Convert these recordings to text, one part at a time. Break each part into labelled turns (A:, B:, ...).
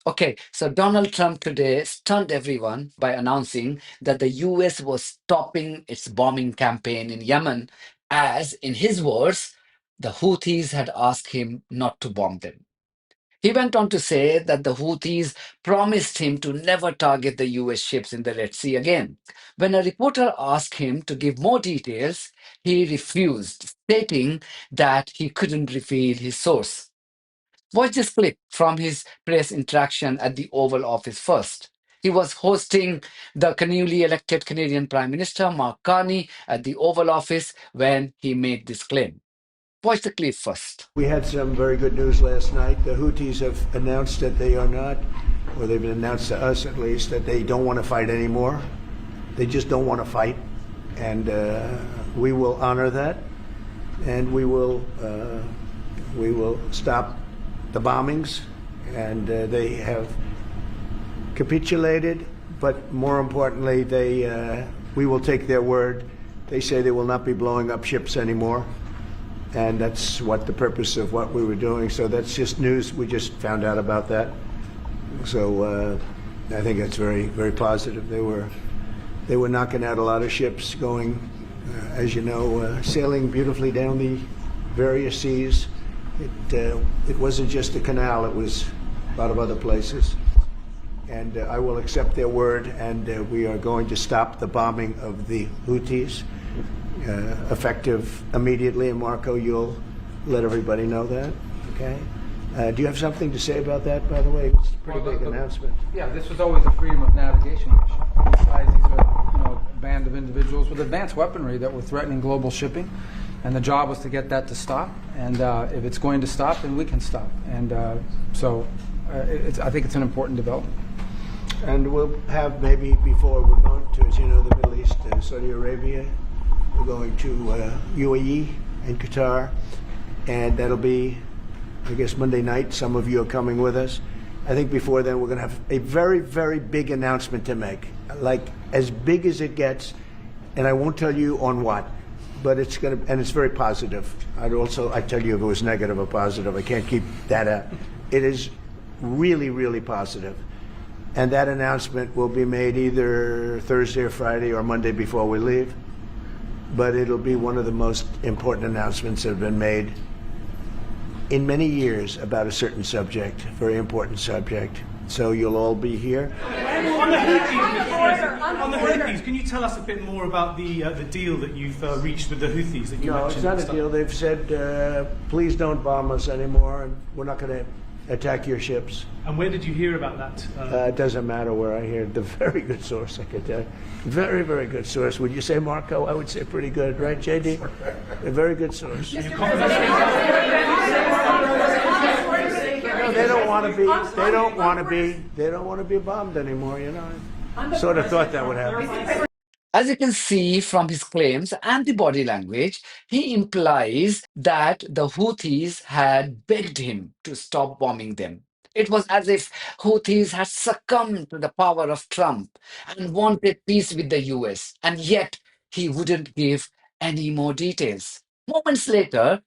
A: Okay, so Donald Trump today stunned everyone by announcing that the US was stopping its bombing campaign in Yemen, as, in his words, the Houthis had asked him not to bomb them. He went on to say that the Houthis promised him to never target the US ships in the Red Sea again. When a reporter asked him to give more details, he refused, stating that he couldn't reveal his source. Watch this clip from his press interaction at the Oval Office first. He was hosting the newly elected Canadian Prime Minister Mark Carney at the Oval Office when he made this claim. Watch the clip first.
B: We had some very good news last night. The Houthis have announced that they are not, or they've announced to us at least, that they don't want to fight anymore. They just don't want to fight. And we will honor that. And we will stop the bombings. And they have capitulated, but more importantly, we will take their word. They say they will not be blowing up ships anymore. And that's what the purpose of what we were doing. So that's just news. We just found out about that. So I think that's very, very positive. They were knocking out a lot of ships going, as you know, sailing beautifully down the various seas. It wasn't just the canal. It was a lot of other places. And I will accept their word, and we are going to stop the bombing of the Houthis. Effective immediately, and Marco, you'll let everybody know that, okay? Do you have something to say about that, by the way? It's a pretty big announcement.
C: Yeah, this was always a freedom of navigation issue. Besides, these are a band of individuals with advanced weaponry that were threatening global shipping, and the job was to get that to stop. And if it's going to stop, then we can stop. And I think it's an important development.
B: And we'll have maybe before we're going to, as you know, the Middle East, Saudi Arabia. We're going to UAE and Qatar, and that'll be, I guess, Monday night. Some of you are coming with us. I think before then we're going to have a very, very big announcement to make, like as big as it gets, and I won't tell you on what, but it's going to, and it's very positive. I'd tell you if it was negative or positive. I can't keep that out. It is really, really positive. And that announcement will be made either Thursday or Friday or Monday before we leave. But it'll be one of the most important announcements that have been made in many years about a certain subject, very important subject. So you'll all be here.
D: On the Houthis, can you tell us a bit more about the deal that you've reached with the Houthis that you
B: No,
D: mentioned?
B: it's not a deal. They've said, please don't bomb us anymore, and we're not going to attack your ships.
D: And where did you hear about that?
B: It doesn't matter where I hear it. The very good source, I could tell you. Very, very good source. Would you say, Marco? I would say pretty good, right, JD? A very good source. No, they don't want to be. They don't want to be. They don't want to be bombed anymore. You know. I sort of thought that would happen.
A: As you can see from his claims and the body language, he implies that the Houthis had begged him to stop bombing them. It was as if Houthis had succumbed to the power of Trump and wanted peace with the US, and yet he wouldn't give any more details. Moments later,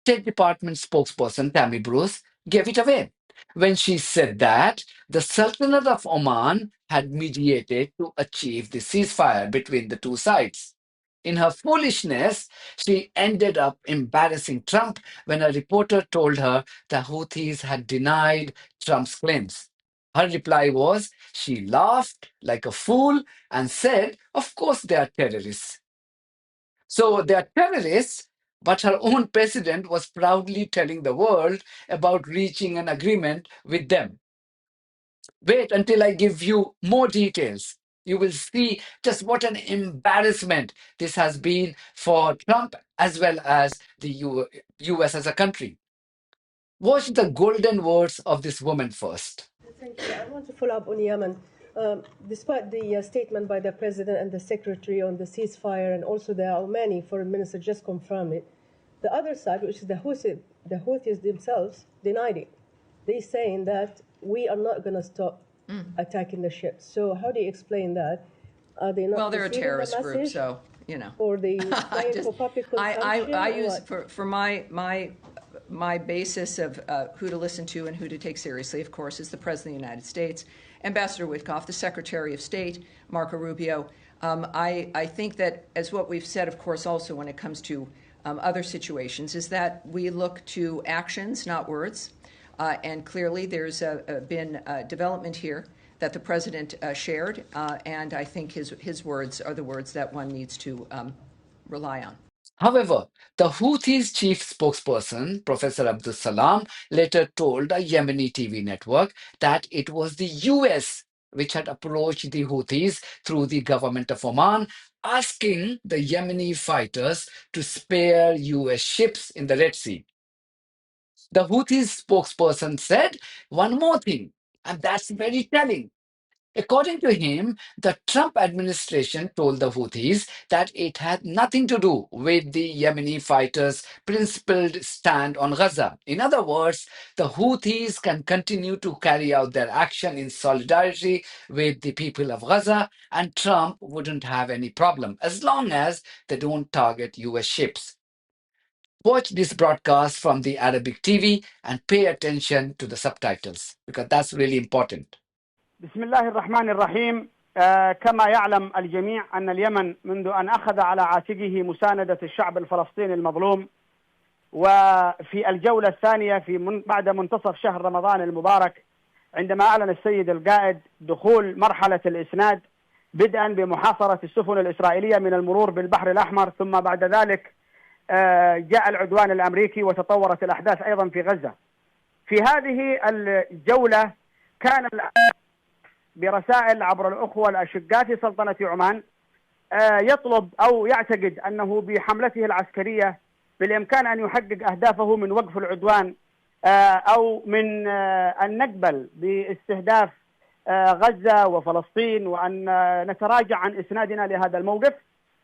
A: State Department spokesperson Tammy Bruce gave it away when she said that the Sultanate of Oman had mediated to achieve the ceasefire between the two sides. In her foolishness, she ended up embarrassing Trump when a reporter told her the Houthis had denied Trump's claims. Her reply was she laughed like a fool and said, "Of course, they are terrorists." So they are terrorists, but her own president was proudly telling the world about reaching an agreement with them. Wait until I give you more details. You will see just what an embarrassment this has been for Trump as well as the US as a country. Watch the golden words of this woman first.
E: Thank you. I want to follow up on Yemen. Despite the statement by the President and the Secretary on the ceasefire, and also the Yemeni Foreign Minister just confirmed it, the other side, which is the Houthis themselves, denied it. They're saying that we are not going to stop attacking the ships. So how do you explain that? Are they not?
F: Well, they're a terrorist group, so you know.
E: Or the
F: I
E: for public consumption?
F: use for my my basis of who to listen to and who to take seriously, of course, is the President of the United States, Ambassador Witkoff, the Secretary of State, Marco Rubio. I think that, as what we've said, of course, also when it comes to other situations, is that we look to actions, not words. And clearly there's been development here that the President shared, and I think his words are the words that one needs to rely on.
A: However, the Houthis' chief spokesperson, Professor Abdul Salam, later told a Yemeni TV network that it was the US which had approached the Houthis through the government of Oman, asking the Yemeni fighters to spare US ships in the Red Sea. The Houthis spokesperson said one more thing, and that's very telling. According to him, the Trump administration told the Houthis that it had nothing to do with the Yemeni fighters' principled stand on Gaza. In other words, the Houthis can continue to carry out their action in solidarity with the people of Gaza, and Trump wouldn't have any problem as long as they don't target US ships. Watch this broadcast from the Arabic TV and pay attention to the subtitles because that's really important.
G: بسم الله الرحمن الرحيم. كما يعلم الجميع أن اليمن منذ أن أخذ على عاتقه مساندة الشعب الفلسطيني المظلوم، وفي الجولة الثانية بعد منتصف شهر رمضان المبارك، عندما أعلن السيد القائد دخول مرحلة الإسناد بدءا بمحاصرة السفن الإسرائيلية من المرور بالبحر الأحمر، ثم بعد ذلك جاء العدوان الأمريكي وتطورت الأحداث أيضا في غزة. في هذه الجولة كان برسائل عبر الأخوة الأشقاء في سلطنة عمان يطلب أو يعتقد أنه بحملته العسكرية بالإمكان أن يحقق أهدافه من وقف العدوان أو من أن نقبل باستهداف غزة وفلسطين وأن نتراجع عن إسنادنا لهذا الموقف.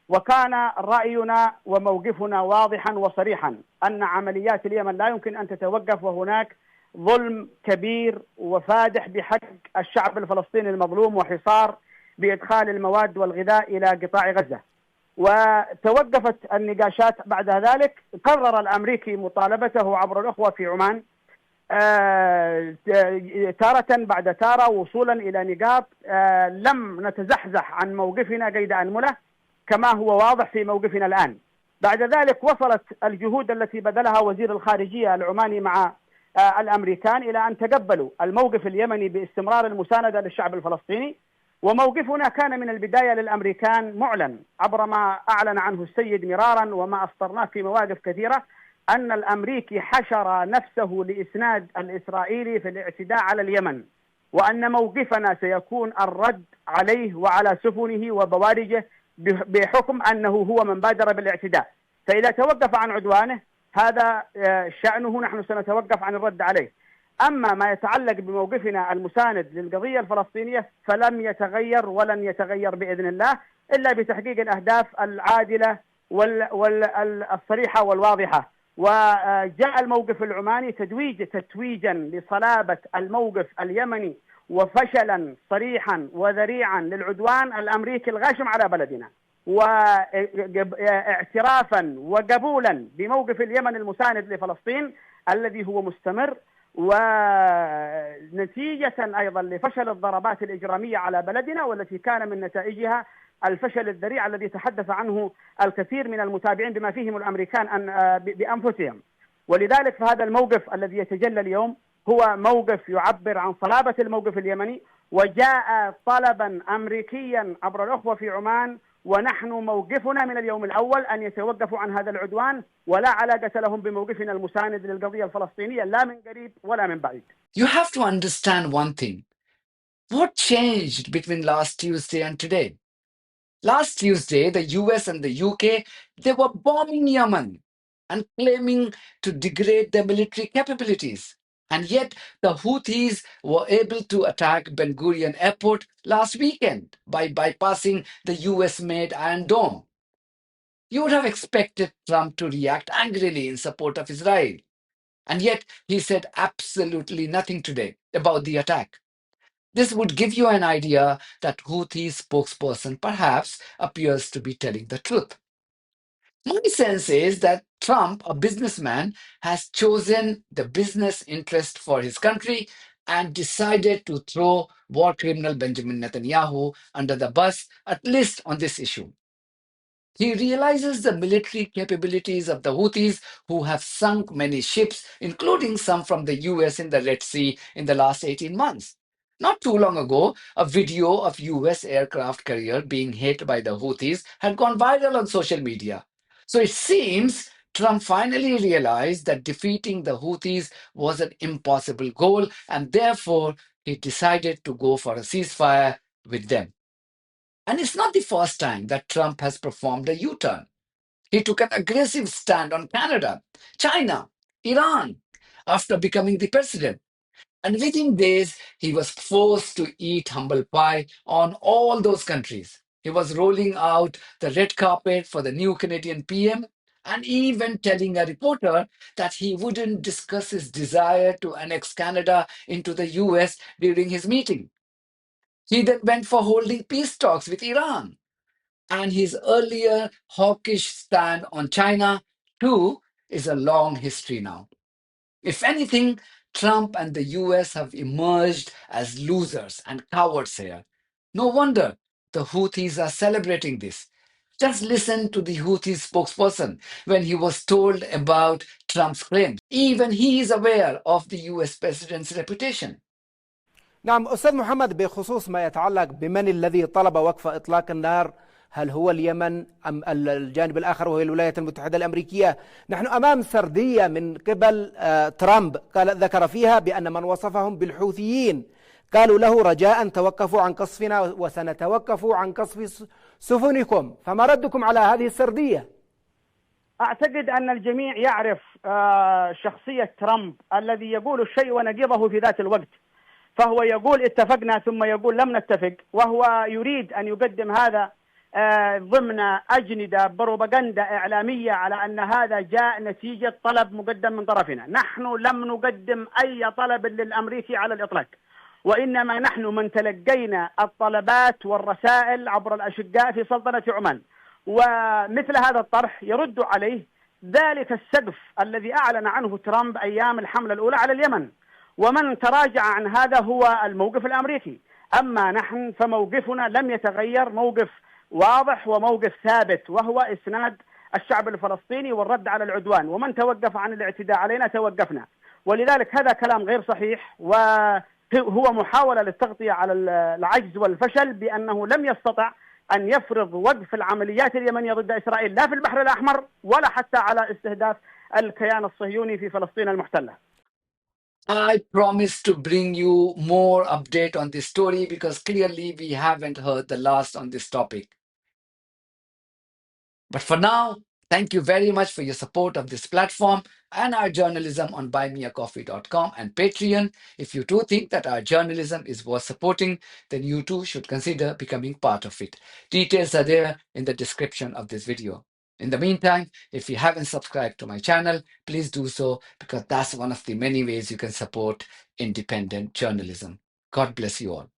G: وكان رأينا وموقفنا واضحا وصريحا أن عمليات اليمن لا يمكن أن تتوقف، وهناك ظلم كبير وفادح بحق الشعب الفلسطيني المظلوم وحصار بإدخال المواد والغذاء إلى قطاع غزة. وتوقفت النقاشات بعد ذلك. قرر الأمريكي مطالبته عبر الأخوة في عمان تارة بعد تارة وصولا إلى نقاط لم نتزحزح عن موقفنا قيد أنملة كما هو واضح في موقفنا الآن. بعد ذلك وصلت الجهود التي بذلها وزير الخارجية العماني مع الأمريكان إلى أن تقبلوا الموقف اليمني باستمرار المساندة للشعب الفلسطيني. وموقفنا كان من البداية للأمريكان معلن عبر ما أعلن عنه السيد مرارا وما أسطرناه في مواقف كثيرة، أن الأمريكي حشر نفسه لإسناد الإسرائيلي في الاعتداء على اليمن، وأن موقفنا سيكون الرد عليه وعلى سفنه وبوارجه بحكم أنه هو من بادر بالاعتداء. فإذا توقف عن عدوانه هذا شأنه، نحن سنتوقف عن الرد عليه. أما ما يتعلق بموقفنا المساند للقضية الفلسطينية فلم يتغير ولن يتغير بإذن الله إلا بتحقيق الأهداف العادلة والصريحة والواضحة. وجاء الموقف العماني تتويجا لصلابة الموقف اليمني وفشلا صريحا وذريعا للعدوان الأمريكي الغاشم على بلدنا، واعترافا وقبولا بموقف اليمن المساند لفلسطين الذي هو مستمر، ونتيجة أيضا لفشل الضربات الإجرامية على بلدنا والتي كان من نتائجها الفشل الذريع الذي تحدث عنه الكثير من المتابعين بما فيهم الأمريكان بأنفسهم. ولذلك فهذا الموقف الذي يتجلى اليوم هو موقف يعبر عن صلابة الموقف اليمني، وجاء طلبا أمريكيا عبر الأخوة في عمان، ونحن موقفنا من اليوم الأول أن يتوقفوا عن هذا العدوان ولا علاقة لهم بموقفنا المساند للقضية الفلسطينية لا من قريب ولا من بعيد.
A: You have to understand one thing. What changed between last Tuesday and today? Last Tuesday, the US and the UK, they were bombing Yemen and claiming to degrade their military capabilities. And yet, the Houthis were able to attack Ben Gurion Airport last weekend by bypassing the US-made Iron Dome. You would have expected Trump to react angrily in support of Israel. And yet, he said absolutely nothing today about the attack. This would give you an idea that Houthi spokesperson perhaps appears to be telling the truth. My sense is that Trump, a businessman, has chosen the business interest for his country and decided to throw war criminal Benjamin Netanyahu under the bus, at least on this issue. He realizes the military capabilities of the Houthis, who have sunk many ships, including some from the US in the Red Sea in the last 18 months. Not too long ago, a video of US aircraft carrier being hit by the Houthis had gone viral on social media. So it seems Trump finally realized that defeating the Houthis was an impossible goal, and therefore he decided to go for a ceasefire with them. And it's not the first time that Trump has performed a U turn. He took an aggressive stand on Canada, China, Iran after becoming the president. And within days, he was forced to eat humble pie on all those countries. He was rolling out the red carpet for the new Canadian PM and even telling a reporter that he wouldn't discuss his desire to annex Canada into the US during his meeting. He then went for holding peace talks with Iran, and his earlier hawkish stand on China, too, is a long history now. If anything, Trump and the US have emerged as losers and cowards here. No wonder the Houthis are celebrating this. Just listen to the Houthi spokesperson when he was told about Trump's claims. Even he is aware of the US president's reputation.
H: نعم أستاذ محمد، بخصوص ما يتعلق بمن الذي طلب وقف إطلاق النار، هل هو اليمن أم الجانب الآخر وهي الولايات المتحدة الأمريكية؟ نحن أمام سردية من قبل ترامب ذكر فيها بأن من وصفهم بالحوثيين قالوا له رجاء توقفوا عن قصفنا وسنتوقف عن قصف سفنكم، فما ردكم على هذه السردية؟
G: أعتقد أن الجميع يعرف شخصية ترامب الذي يقول الشيء ونقيضه في ذات الوقت. فهو يقول اتفقنا ثم يقول لم نتفق، وهو يريد أن يقدم هذا ضمن أجندة بروباغندا إعلامية على أن هذا جاء نتيجة طلب مقدم من طرفنا. نحن لم نقدم أي طلب للأمريكي على الإطلاق، وإنما نحن من تلقينا الطلبات والرسائل عبر الأشقاء في سلطنة عمان. ومثل هذا الطرح يرد عليه ذلك السقف الذي أعلن عنه ترامب أيام الحملة الأولى على اليمن، ومن تراجع عن هذا هو الموقف الأمريكي. أما نحن فموقفنا لم يتغير، موقف واضح وموقف ثابت، وهو إسناد الشعب الفلسطيني والرد على العدوان، ومن توقف عن الاعتداء علينا توقفنا. ولذلك هذا كلام غير صحيح، وهو محاولة للتغطية على العجز والفشل بأنه لم يستطع أن يفرض وقف العمليات اليمنية ضد إسرائيل لا في البحر الأحمر ولا حتى على استهداف الكيان الصهيوني في فلسطين المحتلة.
A: I promise to bring you more update on this story because clearly we haven't heard the last on this topic. But for now, thank you very much for your support of this platform and our journalism on buymeacoffee.com and Patreon. If you too think that our journalism is worth supporting, then you too should consider becoming part of it. Details are there in the description of this video. In the meantime, if you haven't subscribed to my channel, please do so because that's one of the many ways you can support independent journalism. God bless you all.